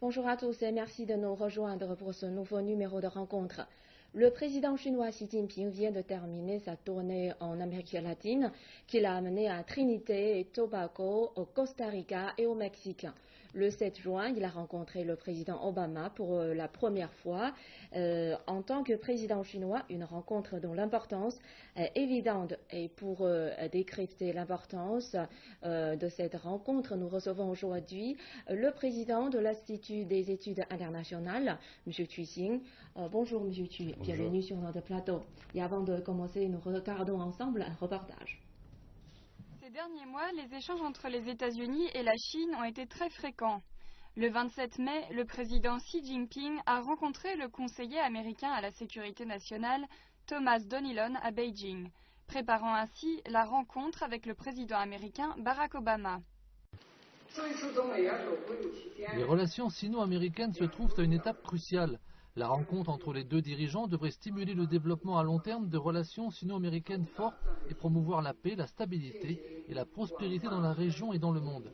Bonjour à tous et merci de nous rejoindre pour ce nouveau numéro de rencontre. Le président chinois Xi Jinping vient de terminer sa tournée en Amérique latine qui l'a amené à Trinité et Tobago, au Costa Rica et au Mexique. Le 7 juin, il a rencontré le président Obama pour la première fois. En tant que président chinois, une rencontre dont l'importance est évidente. Et pour décrypter l'importance de cette rencontre, nous recevons aujourd'hui le président de l'Institut des études internationales, M. Chu Xing. Bonjour M. Chu, bienvenue sur notre plateau. Et avant de commencer, nous regardons ensemble un reportage. Ces derniers mois, les échanges entre les États-Unis et la Chine ont été très fréquents. Le 27 mai, le président Xi Jinping a rencontré le conseiller américain à la sécurité nationale, Thomas Donilon, à Beijing, préparant ainsi la rencontre avec le président américain Barack Obama. Les relations sino-américaines se trouvent à une étape cruciale. La rencontre entre les deux dirigeants devrait stimuler le développement à long terme de relations sino-américaines fortes et promouvoir la paix, la stabilité et la prospérité dans la région et dans le monde.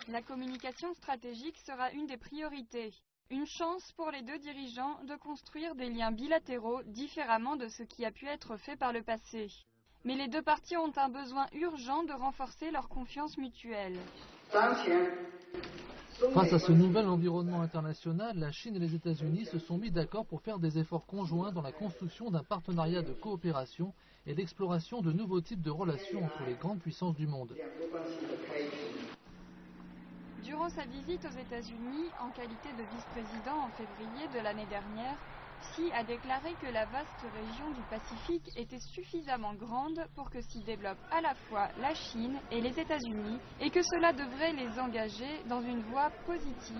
La communication stratégique sera une des priorités. Une chance pour les deux dirigeants de construire des liens bilatéraux différemment de ce qui a pu être fait par le passé. Mais les deux parties ont un besoin urgent de renforcer leur confiance mutuelle. Face à ce nouvel environnement international, la Chine et les États-Unis se sont mis d'accord pour faire des efforts conjoints dans la construction d'un partenariat de coopération et d'exploration de nouveaux types de relations entre les grandes puissances du monde. Durant sa visite aux États-Unis, en qualité de vice-président en février de l'année dernière, Xi a déclaré que la vaste région du Pacifique était suffisamment grande pour que s'y développe à la fois la Chine et les États-Unis et que cela devrait les engager dans une voie positive.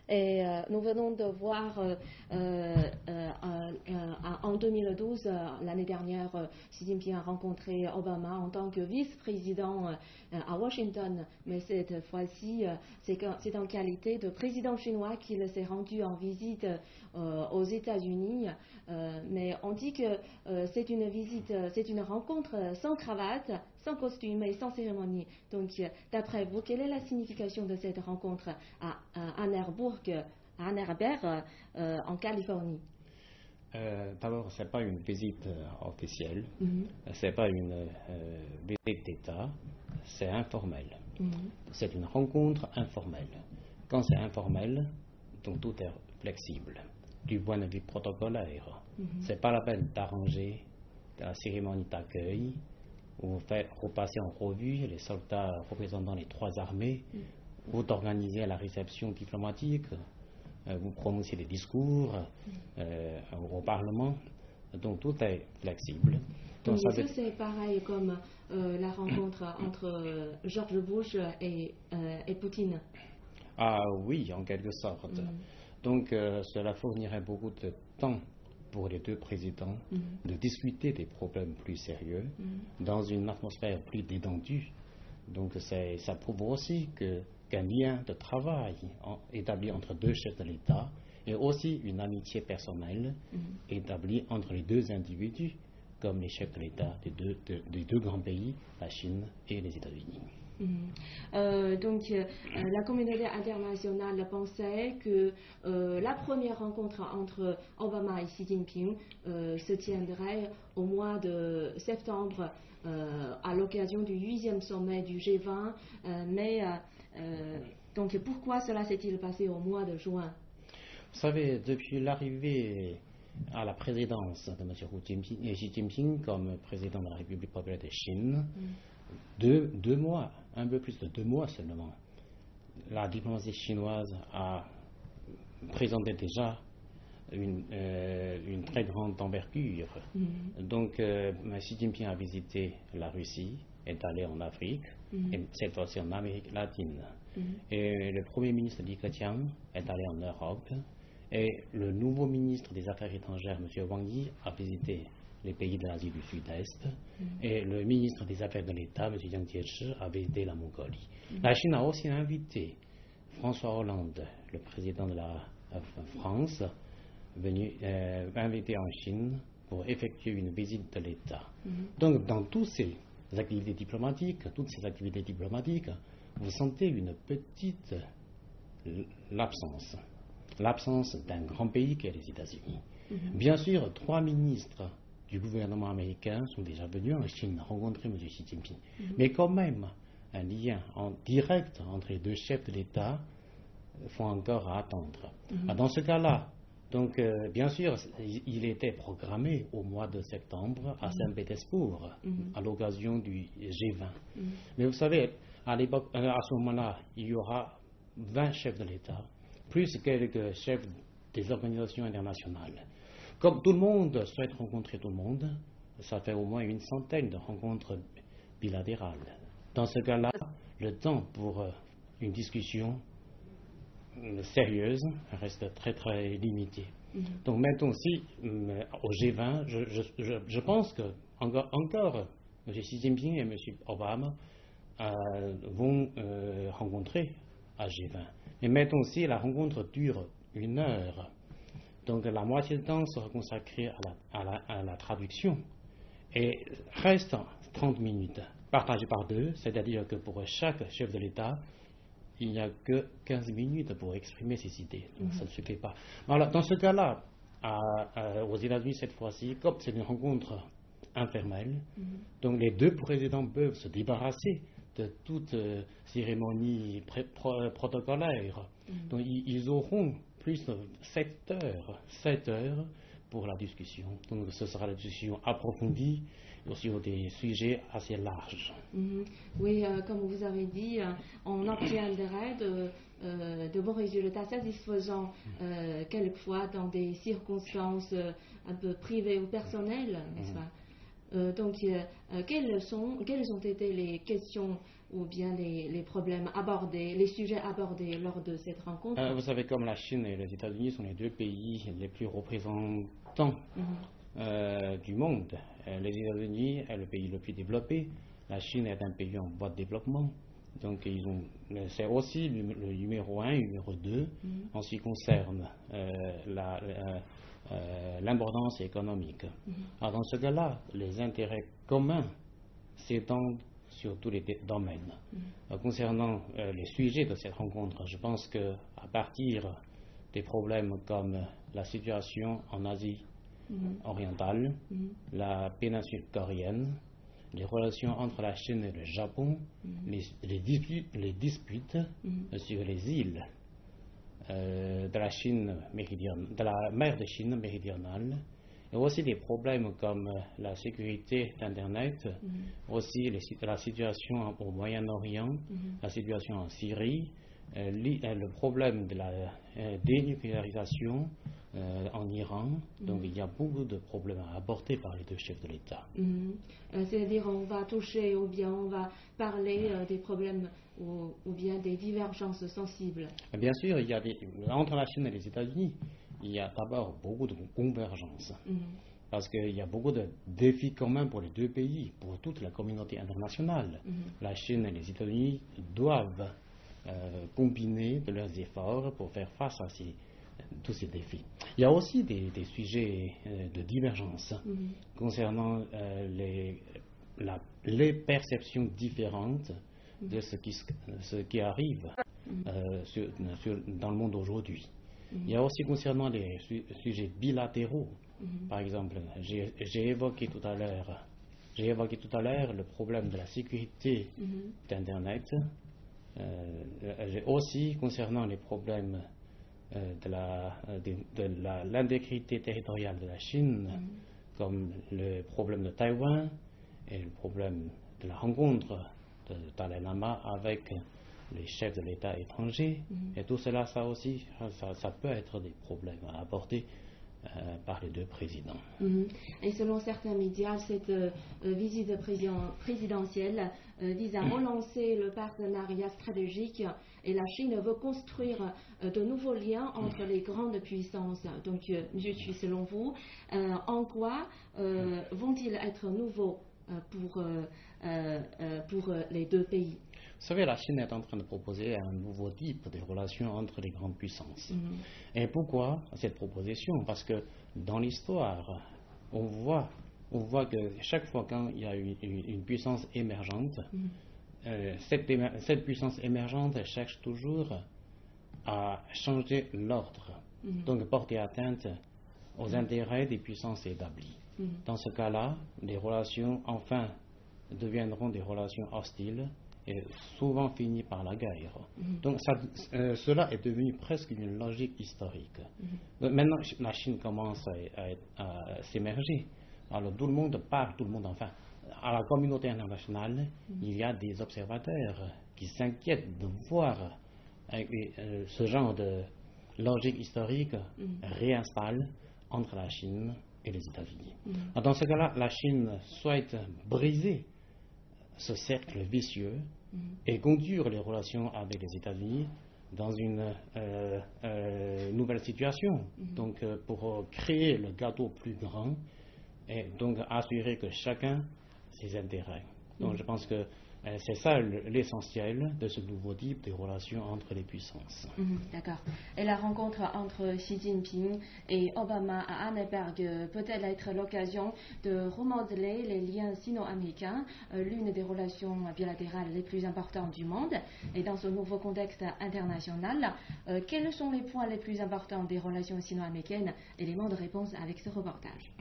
Et nous venons de voir en 2012, l'année dernière, Xi Jinping a rencontré Obama en tant que vice-président à Washington. Mais cette fois-ci, c'est en qualité de président chinois qu'il s'est rendu en visite aux États-Unis. Mais on dit que c'est une visite, c'est une rencontre sans cravate, sans costume et sans cérémonie. Donc, d'après vous, quelle est la signification de cette rencontre à Ann Arbor, en Californie? D'abord, ce n'est pas une visite officielle, ce n'est pas une visite d'État, c'est informel. C'est une rencontre informelle. Quand c'est informel, donc tout est flexible. Du point de vue protocolaire, ce n'est pas la peine d'arranger la cérémonie d'accueil, où vous passez en revue les soldats représentant les trois armées, ou d'organiser la réception diplomatique, vous prononcez des discours au Parlement, donc tout est flexible. Donc est-ce que c'est pareil comme la rencontre entre George Bush et Poutine? Ah oui, en quelque sorte. Donc cela fournirait beaucoup de temps pour les deux présidents de discuter des problèmes plus sérieux dans une atmosphère plus détendue. Donc ça prouve aussi qu'un lien de travail établi entre deux chefs de l'État et aussi une amitié personnelle établie entre les deux individus, comme les chefs de l'État des deux grands pays, la Chine et les États-Unis. Donc la communauté internationale pensait que la première rencontre entre Obama et Xi Jinping se tiendrait au mois de septembre à l'occasion du 8e sommet du G20, mais donc pourquoi cela s'est-il passé au mois de juin? Vous savez, depuis l'arrivée à la présidence de M. Xi Jinping comme président de la République populaire de Chine, deux mois, un peu plus de 2 mois seulement, la diplomatie chinoise a présenté déjà une très grande envergure. Donc, Xi Jinping a visité la Russie, est allé en Afrique, et cette fois-ci en Amérique latine. Et le premier ministre Li Keqiang est allé en Europe, et le nouveau ministre des Affaires étrangères, M. Wang Yi, a visité les pays de l'Asie du Sud-Est, et le ministre des Affaires de l'État, M. Jiang Jiechi, a visité la Mongolie. La Chine a aussi invité François Hollande, le président de la France, invité en Chine pour effectuer une visite de l'État. Donc, dans toutes ces activités diplomatiques, vous sentez une petite l'absence d'un grand pays qu'est les États-Unis. Bien sûr, 3 ministres du gouvernement américain sont déjà venus en Chine rencontrer M. Xi Jinping. Mais quand même, un lien en direct entre les deux chefs de l'État faut encore à attendre. Dans ce cas-là, donc, bien sûr, il était programmé au mois de septembre à Saint-Pétersbourg, à l'occasion du G20. Mais vous savez, à ce moment-là, il y aura 20 chefs de l'État, plus quelques chefs des organisations internationales. Comme tout le monde souhaite rencontrer tout le monde, ça fait au moins une centaine de rencontres bilatérales. Dans ce cas-là, le temps pour une discussion sérieuse reste très très limité. Donc maintenant aussi, au G20, je pense que encore M. Xi Jinping et M. Obama vont rencontrer à G20. Mais maintenant aussi, la rencontre dure 1 heure. Donc la moitié du temps sera consacrée à la traduction. Et reste 30 minutes, partagées par 2, c'est-à-dire que pour chaque chef de l'État, il n'y a que 15 minutes pour exprimer ses idées. Donc ça ne se fait pas. Alors, dans ce cas-là, aux États-Unis cette fois-ci, comme c'est une rencontre informelle, donc les 2 présidents peuvent se débarrasser de toute cérémonie protocolaire. Donc ils auront plus de 7 heures pour la discussion. Donc ce sera la discussion approfondie sur des sujets assez larges. Oui, comme vous avez dit, on obtiendrait de bons résultats satisfaisants quelquefois dans des circonstances un peu privées ou personnelles, n'est-ce pas? Donc, quelles ont été les questions ou bien les problèmes abordés, les sujets abordés lors de cette rencontre? Vous savez, comme la Chine et les États-Unis sont les 2 pays les plus représentants du monde. Les États-Unis est le pays le plus développé, la Chine est un pays en voie de développement. Donc c'est aussi le numéro 1 et le numéro 2 en ce qui concerne l'importance économique. Alors dans ce cas-là, les intérêts communs s'étendent sur tous les domaines. Concernant les sujets de cette rencontre, je pense qu'à partir des problèmes comme la situation en Asie orientale, la péninsule coréenne, les relations entre la Chine et le Japon, les disputes sur les îles de la Chine de la mer de Chine méridionale, et aussi des problèmes comme la sécurité d'Internet, aussi la situation au Moyen-Orient, la situation en Syrie, le problème de la dénucléarisation en Iran. Donc il y a beaucoup de problèmes à aborder par les 2 chefs de l'État. C'est-à-dire on va toucher ou bien on va parler des problèmes ou bien des divergences sensibles. Bien sûr, entre la Chine et les États-Unis, il y a d'abord beaucoup de convergences. Parce qu'il y a beaucoup de défis communs pour les 2 pays, pour toute la communauté internationale. La Chine et les États-Unis doivent combiner de leurs efforts pour faire face à tous ces défis. Il y a aussi des sujets de divergence concernant les perceptions différentes de ce qui arrive dans le monde aujourd'hui. Il y a aussi concernant les sujets bilatéraux. Par exemple, j'ai évoqué tout à l'heure le problème de la sécurité d'Internet. Aussi concernant les problèmes de l'intégrité territoriale de la Chine, comme le problème de Taïwan et le problème de la rencontre de Dalai Lama avec les chefs de l'État étrangers. Et tout cela, ça aussi, ça peut être des problèmes à aborder par les 2 présidents. Et selon certains médias, cette visite présidentielle vise à relancer le partenariat stratégique et la Chine veut construire de nouveaux liens entre les grandes puissances. Donc, M. Xu, selon vous, en quoi vont-ils être nouveaux pour les 2 pays? Vous savez, la Chine est en train de proposer un nouveau type de relations entre les grandes puissances. Et pourquoi cette proposition? Parce que dans l'histoire, on voit que chaque fois qu'il y a une puissance émergente, cette puissance émergente cherche toujours à changer l'ordre, donc porter atteinte aux intérêts des puissances établies. Dans ce cas-là, les relations, enfin, deviendront des relations hostiles et souvent finies par la guerre. Donc cela est devenu presque une logique historique. Donc, maintenant, la Chine commence à s'émerger. Alors tout le monde parle, enfin, à la communauté internationale, il y a des observateurs qui s'inquiètent de voir ce genre de logique historique réinstalle entre la Chine et les États-Unis. Dans ce cas-là, la Chine souhaite briser ce cercle vicieux et conduire les relations avec les États-Unis dans une nouvelle situation. Donc, pour créer le gâteau plus grand et donc assurer que chacun ses intérêts. Donc, je pense que c'est ça l'essentiel de ce nouveau type de relations entre les puissances. D'accord. Et la rencontre entre Xi Jinping et Obama à Anneberg peut-elle être l'occasion de remodeler les liens sino-américains, l'une des relations bilatérales les plus importantes du monde? Et dans ce nouveau contexte international, quels sont les points les plus importants des relations sino-américaines? Élément de réponse avec ce reportage.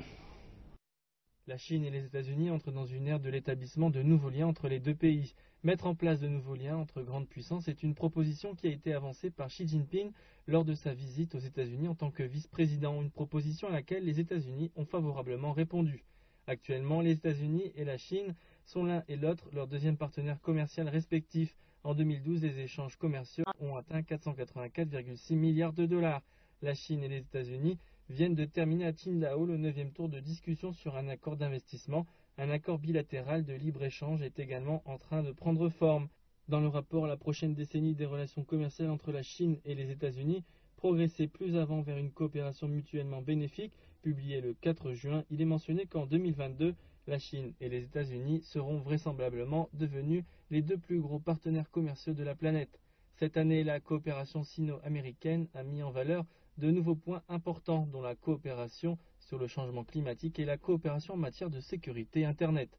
La Chine et les États-Unis entrent dans une ère de l'établissement de nouveaux liens entre les deux pays. Mettre en place de nouveaux liens entre grandes puissances est une proposition qui a été avancée par Xi Jinping lors de sa visite aux États-Unis en tant que vice-président, une proposition à laquelle les États-Unis ont favorablement répondu. Actuellement, les États-Unis et la Chine sont l'un et l'autre leur deuxième partenaire commercial respectif. En 2012, les échanges commerciaux ont atteint 484,6 milliards de dollars. La Chine et les États-Unis viennent de terminer à Qingdao le 9e tour de discussion sur un accord d'investissement. Un accord bilatéral de libre-échange est également en train de prendre forme. Dans le rapport La prochaine décennie des relations commerciales entre la Chine et les États-Unis, progresser plus avant vers une coopération mutuellement bénéfique, publié le 4 juin, il est mentionné qu'en 2022, la Chine et les États-Unis seront vraisemblablement devenus les deux plus gros partenaires commerciaux de la planète. Cette année, la coopération sino-américaine a mis en valeur de nouveaux points importants, dont la coopération sur le changement climatique et la coopération en matière de sécurité Internet.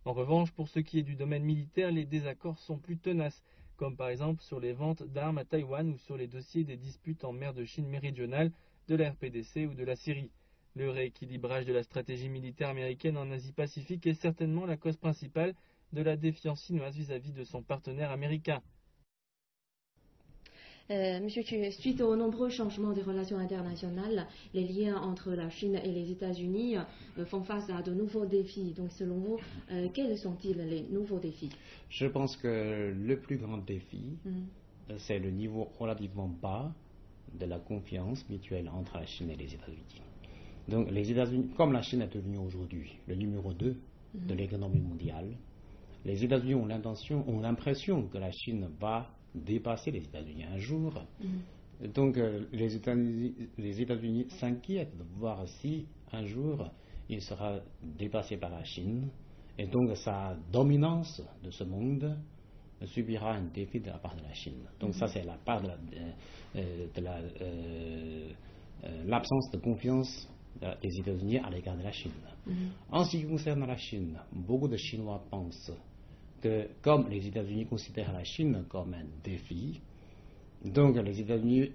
En revanche, pour ce qui est du domaine militaire, les désaccords sont plus tenaces, comme par exemple sur les ventes d'armes à Taïwan ou sur les dossiers des disputes en mer de Chine méridionale, de la RPDC ou de la Syrie. Le rééquilibrage de la stratégie militaire américaine en Asie-Pacifique est certainement la cause principale de la défiance chinoise vis-à-vis de son partenaire américain. Monsieur Chu, suite aux nombreux changements des relations internationales, les liens entre la Chine et les États-Unis font face à de nouveaux défis. Donc, selon vous, quels sont-ils les nouveaux défis? Je pense que le plus grand défi, c'est le niveau relativement bas de la confiance mutuelle entre la Chine et les États-Unis. Donc, les États-Unis, comme la Chine est devenue aujourd'hui le numéro 2 de l'économie mondiale, les États-Unis ont l'impression que la Chine va dépasser les États-Unis un jour. Donc les États-Unis s'inquiètent de voir si un jour il sera dépassé par la Chine et donc sa dominance de ce monde subira un défi de la part de la Chine. Donc ça c'est la part de l'absence de confiance des États-Unis à l'égard de la Chine. En ce qui concerne la Chine, beaucoup de Chinois pensent que comme les États-Unis considèrent la Chine comme un défi, donc les États-Unis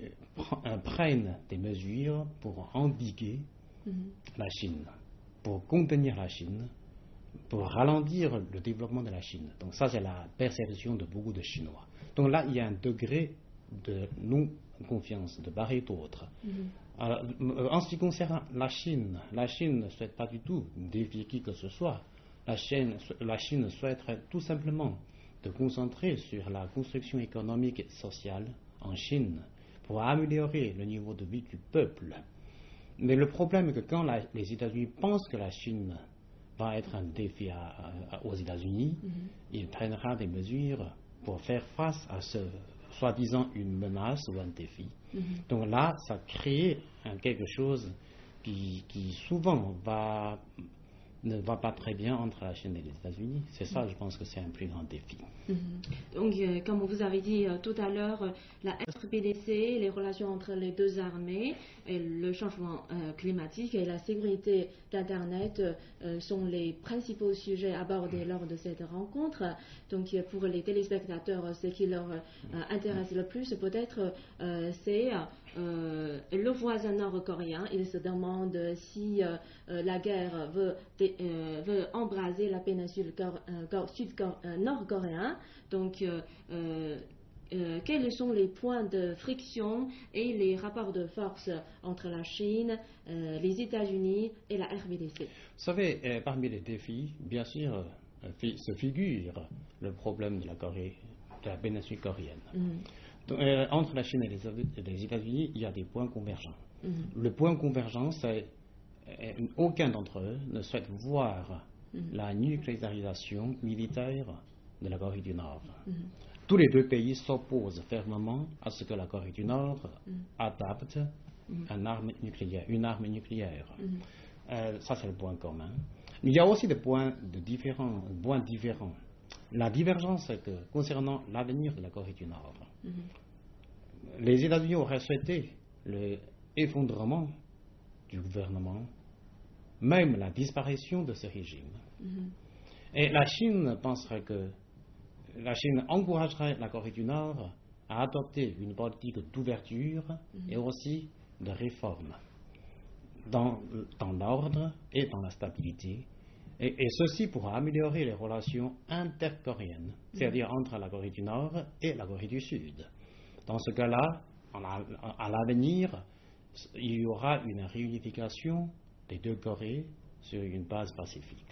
prennent des mesures pour endiguer la Chine, pour contenir la Chine, pour ralentir le développement de la Chine. Donc ça c'est la perception de beaucoup de Chinois. Donc là il y a un degré de non-confiance de part et d'autre. Alors, en ce qui concerne la Chine ne souhaite pas du tout défier qui que ce soit. La Chine souhaiterait tout simplement de concentrer sur la construction économique et sociale en Chine pour améliorer le niveau de vie du peuple. Mais le problème est que quand les États-Unis pensent que la Chine va être un défi aux États-Unis, ils prendront des mesures pour faire face à ce soi-disant une menace ou un défi. Donc là, ça crée quelque chose qui souvent va ne va pas très bien entre la Chine et les États-Unis. C'est ça, je pense que c'est un plus grand défi. Donc, comme vous avez dit tout à l'heure, la RPDC, les relations entre les deux armées, et le changement climatique et la sécurité d'Internet sont les principaux sujets abordés lors de cette rencontre. Donc, pour les téléspectateurs, ce qui leur intéresse le plus, peut-être, c'est le voisin nord-coréen. Ils se demandent si la guerre veut embraser la péninsule nord-coréenne. Donc, quels sont les points de friction et les rapports de force entre la Chine, les États-Unis et la RVDC? Vous savez, parmi les défis, bien sûr, se figure le problème de la péninsule coréenne. Donc, entre la Chine et les États-Unis, il y a des points convergents. Le point convergent, c'est aucun d'entre eux ne souhaite voir la nucléarisation militaire de la Corée du Nord. Tous les deux pays s'opposent fermement à ce que la Corée du Nord adapte une arme nucléaire. Ça, c'est le point commun. Mais il y a aussi des points différents. La divergence, c'est que concernant l'avenir de la Corée du Nord, les États-Unis auraient souhaité l'effondrement du gouvernement, même la disparition de ce régime. Et la Chine penserait que la Chine encouragerait la Corée du Nord à adopter une politique d'ouverture et aussi de réforme dans l'ordre et dans la stabilité, et ceci pour améliorer les relations intercoréennes, c'est-à-dire entre la Corée du Nord et la Corée du Sud. Dans ce cas-là, à l'avenir, il y aura une réunification des deux Corées sur une base pacifique.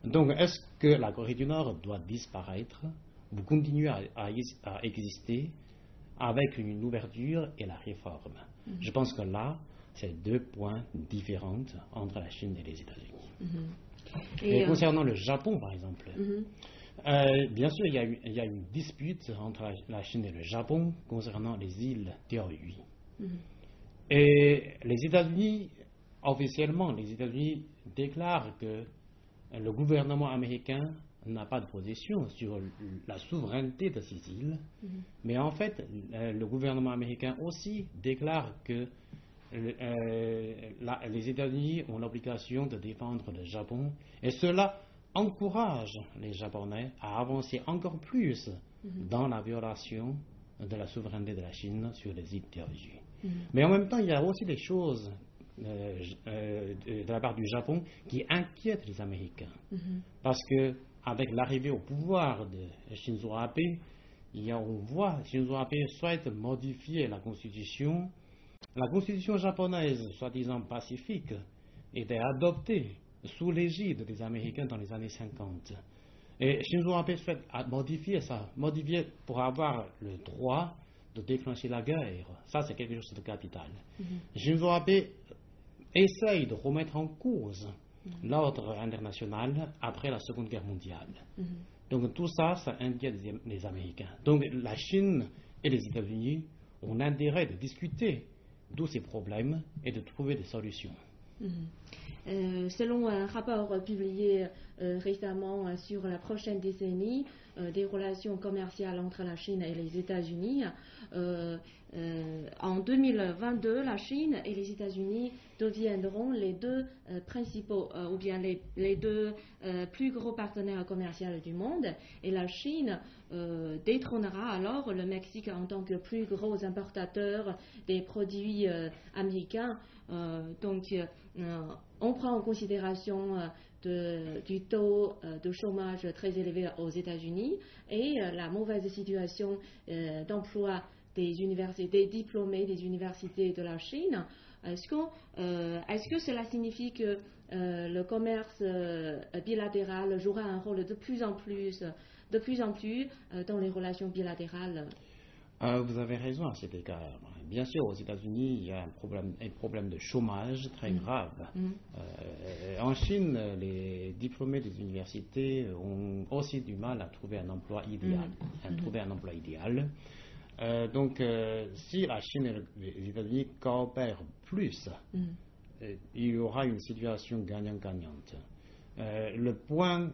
Donc, est-ce que la Corée du Nord doit disparaître ou continuer à exister avec une ouverture et la réforme? Je pense que là, c'est deux points différents entre la Chine et les États-Unis. Et concernant le Japon, par exemple, bien sûr, il y a une dispute entre la Chine et le Japon concernant les îles Diaoyu. Et les États-Unis, officiellement, les États-Unis déclarent que le gouvernement américain n'a pas de position sur la souveraineté de ces îles, mais en fait, le gouvernement américain aussi déclare que les États-Unis ont l'obligation de défendre le Japon, et cela encourage les Japonais à avancer encore plus dans la violation de la souveraineté de la Chine sur les îles Diaoyu. Mais en même temps, il y a aussi des choses de la part du Japon qui inquiètent les Américains. Parce que avec l'arrivée au pouvoir de Shinzo Abe, on voit Shinzo Abe souhaite modifier la constitution. La constitution japonaise, soi-disant pacifique, était adoptée sous l'égide des Américains dans les années 50. Et Shinzo Abe souhaite modifier pour avoir le droit de déclencher la guerre. Ça, c'est quelque chose de capital. Shinzo Abe essaye de remettre en cause l'ordre international après la Seconde Guerre mondiale. Donc tout ça, ça inquiète les Américains. Donc la Chine et les États-Unis ont l'intérêt de discuter tous ces problèmes et de trouver des solutions. Selon un rapport publié récemment sur la prochaine décennie des relations commerciales entre la Chine et les États-Unis, en 2022, la Chine et les États-Unis deviendront les deux principaux ou bien les deux plus gros partenaires commerciaux du monde, et la Chine détrônera alors le Mexique en tant que plus gros importateur des produits américains. Donc, on prend en considération du taux de chômage très élevé aux États-Unis et la mauvaise situation d'emploi des diplômés des universités de la Chine. Est-ce que cela signifie que le commerce bilatéral jouera un rôle de plus en plus dans les relations bilatérales? Vous avez raison à cet égard. Bien sûr, aux États-Unis, il y a un problème de chômage très grave. En Chine, les diplômés des universités ont aussi du mal à trouver un emploi idéal. Donc, si la Chine et les États-Unis coopèrent plus, il y aura une situation gagnant-gagnante. le point,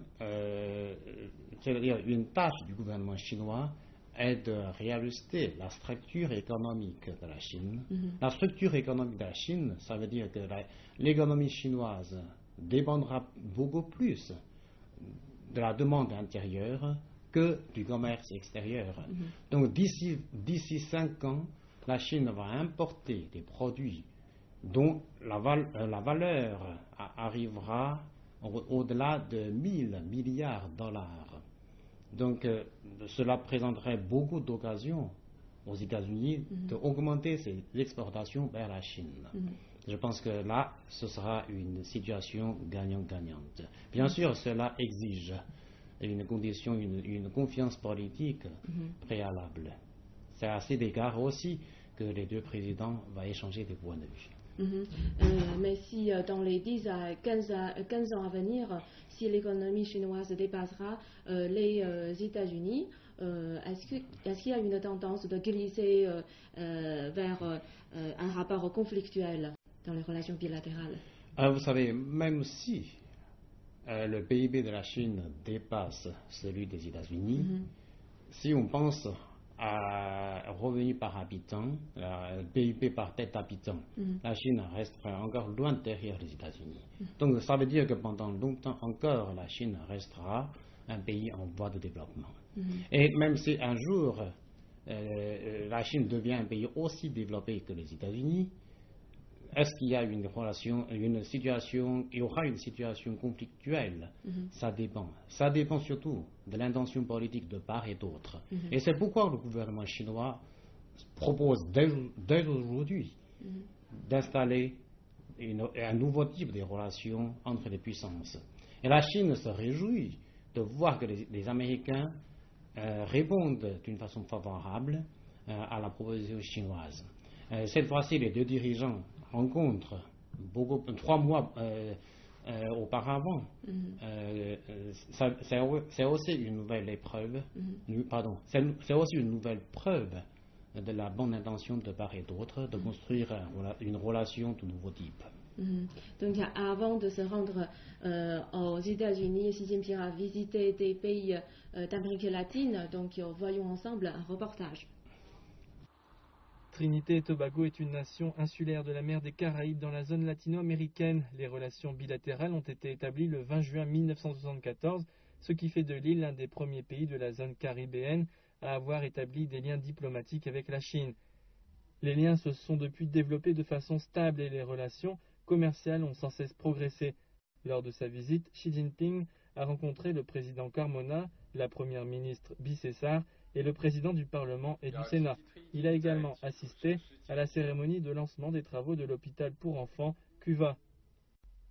c'est-à-dire une tâche du gouvernement chinois est de réajuster la structure économique de la Chine. La structure économique de la Chine, ça veut dire que l'économie chinoise dépendra beaucoup plus de la demande intérieure que du commerce extérieur. Donc d'ici 5 ans, la Chine va importer des produits dont la valeur arrivera au-delà de 1000 milliards de dollars. Donc cela présenterait beaucoup d'occasions aux États-Unis d'augmenter ses exportations vers la Chine. Je pense que là, ce sera une situation gagnant-gagnante. Bien sûr, cela exige une condition, une confiance politique préalable. C'est à cet égard aussi que les deux présidents vont échanger des points de vue. Mais si dans les 10 à 15 ans à venir, si l'économie chinoise dépassera les États-Unis, est-ce qu'il y a une tendance de glisser vers un rapport conflictuel dans les relations bilatérales? Vous savez, même si le PIB de la Chine dépasse celui des États-Unis, si on pense à revenu par habitant, le PIB par tête habitant, la Chine restera encore loin derrière les États-Unis. Donc ça veut dire que pendant longtemps encore, la Chine restera un pays en voie de développement. Et même si un jour la Chine devient un pays aussi développé que les États-Unis, est-ce qu'il y a il y aura une situation conflictuelle? Ça dépend. Ça dépend surtout de l'intention politique de part et d'autre. Et c'est pourquoi le gouvernement chinois propose dès aujourd'hui d'installer un nouveau type de relations entre les puissances. Et la Chine se réjouit de voir que les Américains répondent d'une façon favorable à la proposition chinoise. Cette fois-ci, les deux dirigeants rencontrent 3 mois auparavant. C'est aussi une nouvelle épreuve. C'est aussi une nouvelle preuve de la bonne intention de part et d'autre de construire une relation de nouveau type. Donc avant de se rendre aux États-Unis, Xi Jinping a visité des pays d'Amérique latine. Donc voyons ensemble un reportage. Trinité et Tobago est une nation insulaire de la mer des Caraïbes dans la zone latino-américaine. Les relations bilatérales ont été établies le 20 juin 1974, ce qui fait de l'île l'un des premiers pays de la zone caribéenne à avoir établi des liens diplomatiques avec la Chine. Les liens se sont depuis développés de façon stable et les relations commerciales ont sans cesse progressé. Lors de sa visite, Xi Jinping a rencontré le président Carmona, la première ministre Bicessar et le président du Parlement et du Sénat. Il a également assisté à la cérémonie de lancement des travaux de l'hôpital pour enfants Cuva.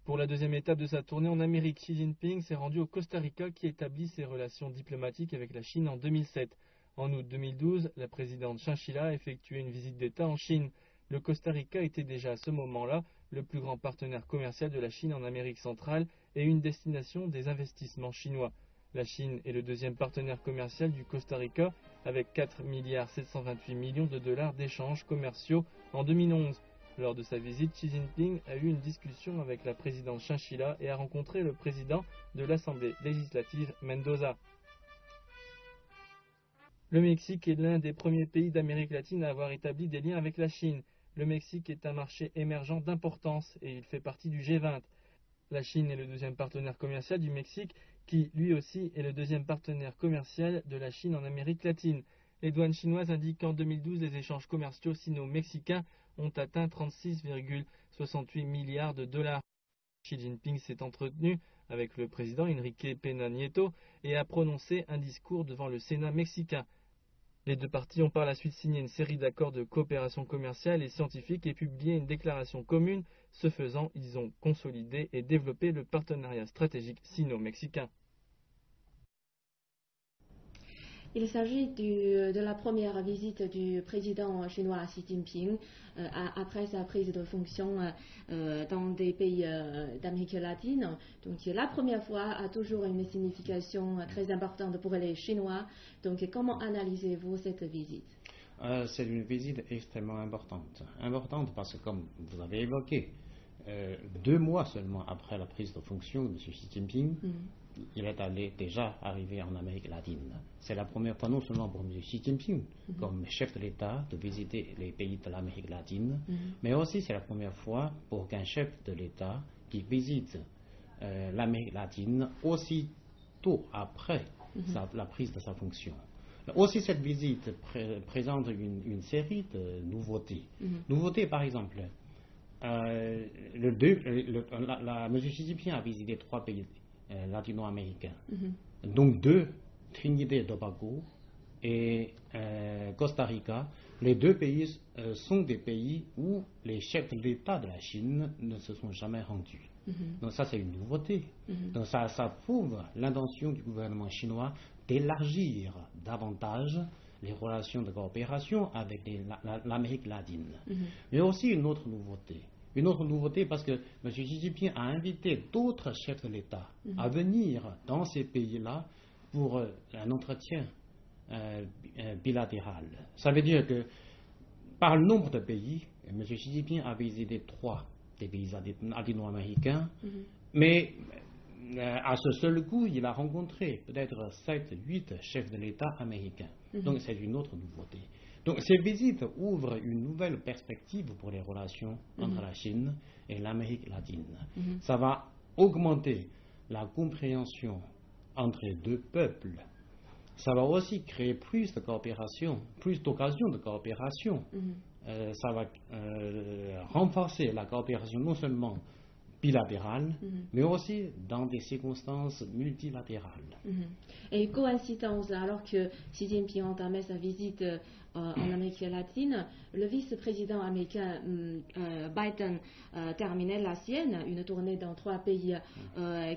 Pour la deuxième étape de sa tournée en Amérique, Xi Jinping s'est rendu au Costa Rica qui établit ses relations diplomatiques avec la Chine en 2007. En août 2012, la présidente Chinchilla a effectué une visite d'État en Chine. Le Costa Rica était déjà à ce moment-là le plus grand partenaire commercial de la Chine en Amérique centrale et une destination des investissements chinois. La Chine est le deuxième partenaire commercial du Costa Rica avec 4,728 milliards de dollars d'échanges commerciaux en 2011. Lors de sa visite, Xi Jinping a eu une discussion avec la présidente Chinchilla et a rencontré le président de l'Assemblée législative Mendoza. Le Mexique est l'un des premiers pays d'Amérique latine à avoir établi des liens avec la Chine. Le Mexique est un marché émergent d'importance et il fait partie du G20. La Chine est le deuxième partenaire commercial du Mexique qui, lui aussi, est le deuxième partenaire commercial de la Chine en Amérique latine. Les douanes chinoises indiquent qu'en 2012, les échanges commerciaux sino-mexicains ont atteint 36,68 milliards de dollars. Xi Jinping s'est entretenu avec le président Enrique Peña Nieto et a prononcé un discours devant le Sénat mexicain. Les deux parties ont par la suite signé une série d'accords de coopération commerciale et scientifique et publié une déclaration commune. Ce faisant, ils ont consolidé et développé le partenariat stratégique sino-mexicain. Il s'agit de la première visite du président chinois Xi Jinping après sa prise de fonction dans des pays d'Amérique latine. Donc la première fois a toujours une signification très importante pour les Chinois. Donc comment analysez-vous cette visite? C'est une visite extrêmement importante. Importante parce que, comme vous avez évoqué, 2 mois seulement après la prise de fonction de M. Xi Jinping, il est déjà arrivé en Amérique latine. C'est la première fois non seulement pour M. Xi Jinping, comme chef de l'État, de visiter les pays de l'Amérique latine, mais aussi c'est la première fois pour qu'un chef de l'État qui visite l'Amérique latine aussitôt après la prise de sa fonction. Aussi, cette visite présente une série de nouveautés. Nouveautés, par exemple, M. Xi Jinping a visité 3 pays latino-américains, donc 2, Trinité et Tobago et Costa Rica. Les 2 pays sont des pays où les chefs de l'État de la Chine ne se sont jamais rendus. Donc ça, c'est une nouveauté. Donc ça prouve l'intention du gouvernement chinois d'élargir davantage les relations de coopération avec l'Amérique latine. Mais aussi une autre nouveauté. Une autre nouveauté parce que M. Xi Jinping a invité d'autres chefs de l'État à venir dans ces pays-là pour un entretien bilatéral. Ça veut dire que par le nombre de pays, M. Xi Jinping a visité 3 des pays latino-américains, mais à ce seul coup, il a rencontré peut-être 7, 8 chefs de l'État américains. Donc c'est une autre nouveauté. Donc ces visites ouvrent une nouvelle perspective pour les relations entre la Chine et l'Amérique latine. Ça va augmenter la compréhension entre les 2 peuples. Ça va aussi créer plus de coopération, plus d'occasions de coopération. Ça va renforcer la coopération non seulement bilatérale, mais aussi dans des circonstances multilatérales. Et coïncidence, alors que Xi Jinping entamait sa visite en Amérique latine, le vice-président américain Biden terminait la sienne, une tournée dans 3 pays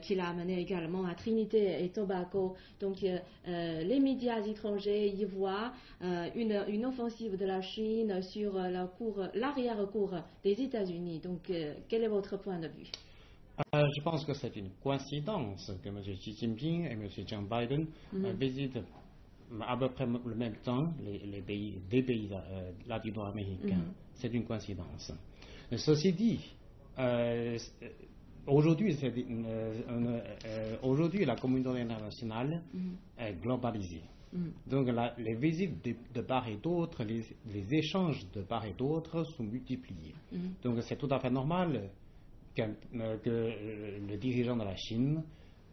qu'il a amené également à Trinité et Tobago. Donc les médias étrangers y voient une offensive de la Chine sur l'arrière-cour des États-Unis. Donc quel est votre point de vue? Je pense que c'est une coïncidence que M. Xi Jinping et M. Joe Biden visitent à peu près le même temps des pays latino-américains. C'est une coïncidence. Ceci dit, aujourd'hui la communauté internationale est globalisée. Donc les visites de part et d'autre, les échanges de part et d'autre sont multipliés. Donc c'est tout à fait normal que le dirigeant de la Chine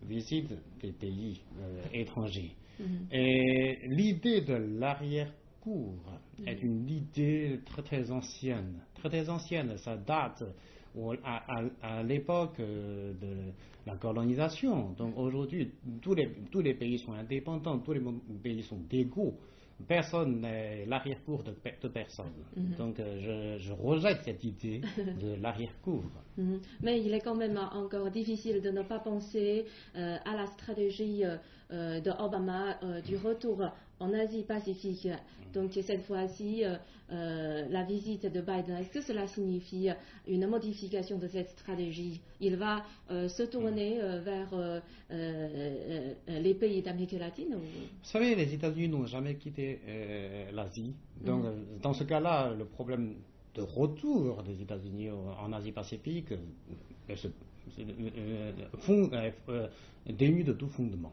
visite des pays étrangers. Et l'idée de l'arrière-cour est une idée très très ancienne. Très très ancienne, ça date à l'époque de la colonisation. Donc aujourd'hui, tous les pays sont indépendants, tous les pays sont d'égaux. Personne n'est l'arrière-cour de personne. Donc je rejette cette idée de l'arrière-cour. Mais il est quand même encore difficile de ne pas penser à la stratégie de Obama du retour en Asie-Pacifique. Donc cette fois-ci, la visite de Biden, est-ce que cela signifie une modification de cette stratégie? Il va se tourner vers les pays d'Amérique latine ou... Vous savez, les États-Unis n'ont jamais quitté l'Asie. Donc dans ce cas-là, le problème de retour des États-Unis en Asie-Pacifique dénué de tout fondement.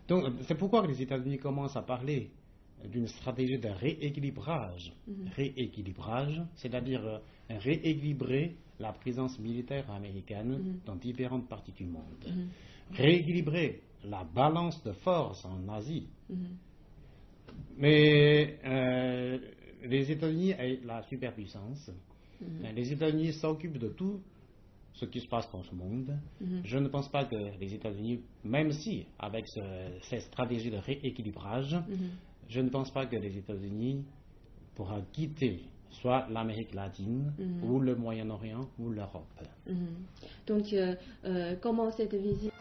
Donc c'est pourquoi les États-Unis commencent à parler d'une stratégie de rééquilibrage. Rééquilibrage, c'est-à-dire rééquilibrer la présence militaire américaine dans différentes parties du monde. Rééquilibrer la balance de force en Asie. Mais les États-Unis est la superpuissance. Les États-Unis s'occupent de tout ce qui se passe dans ce monde. Je ne pense pas que les États-Unis, même si avec cette stratégie de rééquilibrage, je ne pense pas que les États-Unis pourront quitter soit l'Amérique latine, ou le Moyen-Orient, ou l'Europe. Donc, comment cette visite